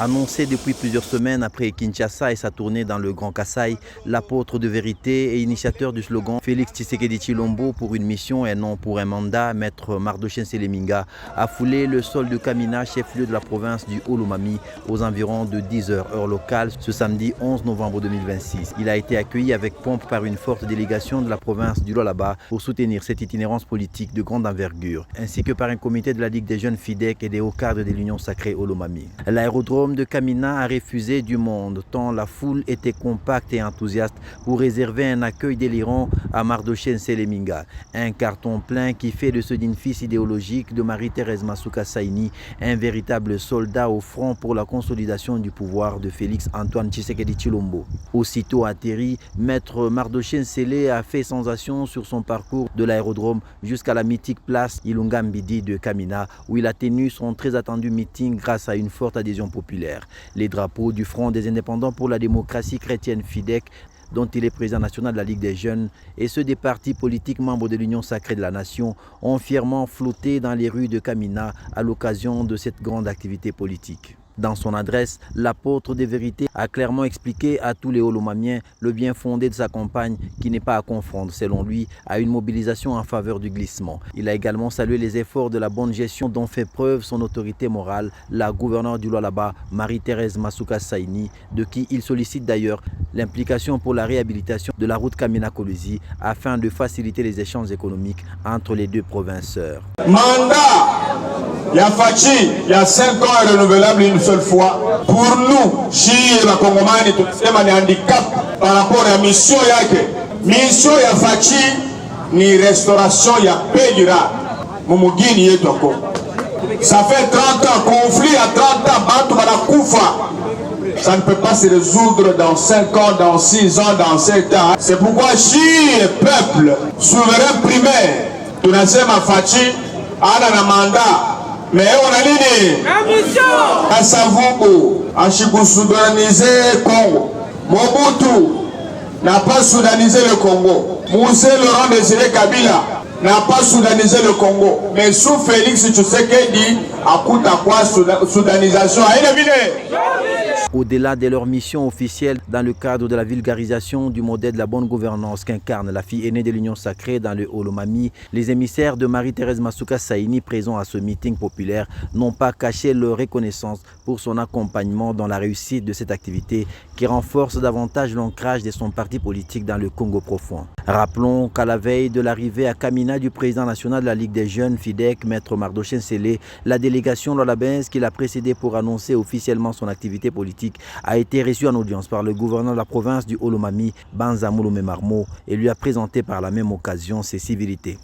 Annoncé depuis plusieurs semaines après Kinshasa et sa tournée dans le Grand Kasaï, l'apôtre de vérité et initiateur du slogan Félix Tshisekedi Tshilombo pour une mission et non pour un mandat, Maître Mardochene Seleminga a foulé le sol de Kamina, chef-lieu de la province du Haut-Lomami, aux environs de 10h heure locale ce samedi 11 novembre 2026. Il a été accueilli avec pompe par une forte délégation de la province du Lualaba pour soutenir cette itinérance politique de grande envergure, ainsi que par un comité de la Ligue des jeunes FIDEC et des hauts cadres de l'Union sacrée Haut-Lomami. L'aérodrome de Kamina a refusé du monde, tant la foule était compacte et enthousiaste pour réserver un accueil délirant à Mardochene Seleminga. Un carton plein qui fait de ce digne fils idéologique de Marie-Thérèse Masuka Saini un véritable soldat au front pour la consolidation du pouvoir de Félix Antoine Tshisekedi Tshilombo. Aussitôt atterri, Maître Mardochene Sele a fait sensation sur son parcours de l'aérodrome jusqu'à la mythique place Ilunga Mbidi de Kamina, où il a tenu son très attendu meeting grâce à une forte adhésion populaire. Les drapeaux du Front des indépendants pour la démocratie chrétienne FIDEC, dont il est président national de la Ligue des jeunes, et ceux des partis politiques membres de l'Union sacrée de la nation ont fièrement flotté dans les rues de Kamina à l'occasion de cette grande activité politique. Dans son adresse, l'apôtre des vérités a clairement expliqué à tous les Haut-Lomamiens le bien fondé de sa campagne qui n'est pas à confondre, selon lui, à une mobilisation en faveur du glissement. Il a également salué les efforts de la bonne gestion dont fait preuve son autorité morale, la gouverneure du Lualaba, Marie-Thérèse Masuka Saini, de qui il sollicite d'ailleurs l'implication pour la réhabilitation de la route Kamina-Kolwezi afin de faciliter les échanges économiques entre les deux provinces sœurs. Il y a Fachi, il y a 5 ans renouvelable une seule fois. Pour nous, chez la Congomani, tout un handicap par rapport à la mission yake. Mission ya Fachi, ni restauration ya Pédira. Mumugini yetoko. Ça fait 30 ans, conflit à 30 ans, Bantu Balakufa. Ça ne peut pas se résoudre dans 5 ans, dans 6 ans, dans 7 ans. C'est pourquoi chez le peuple, souverain primaire, tout n'a Fachi, a un mandat. Mais on a dit à Savubu, à soudaniser le Congo. Mobutu n'a pas soudanisé le Congo. Moussé Laurent Désiré Kabila n'a pas soudanisé le Congo. Mais sous Félix Tshisekedi, à coup à quoi soudanisation a éliminé. Au-delà de leur mission officielle dans le cadre de la vulgarisation du modèle de la bonne gouvernance qu'incarne la fille aînée de l'Union sacrée dans le Haut-Lomami, les émissaires de Marie-Thérèse Masuka Saini présents à ce meeting populaire n'ont pas caché leur reconnaissance pour son accompagnement dans la réussite de cette activité qui renforce davantage l'ancrage de son parti politique dans le Congo profond. Rappelons qu'à la veille de l'arrivée à Kamina du président national de la Ligue des jeunes FIDEC, Maître Mardochene Sele, la délégation lualabaise qui l'a précédé pour annoncer officiellement son activité politique a été reçue en audience par le gouverneur de la province du Haut-Lomami, Banza Mouloumé Marmo, et lui a présenté par la même occasion ses civilités.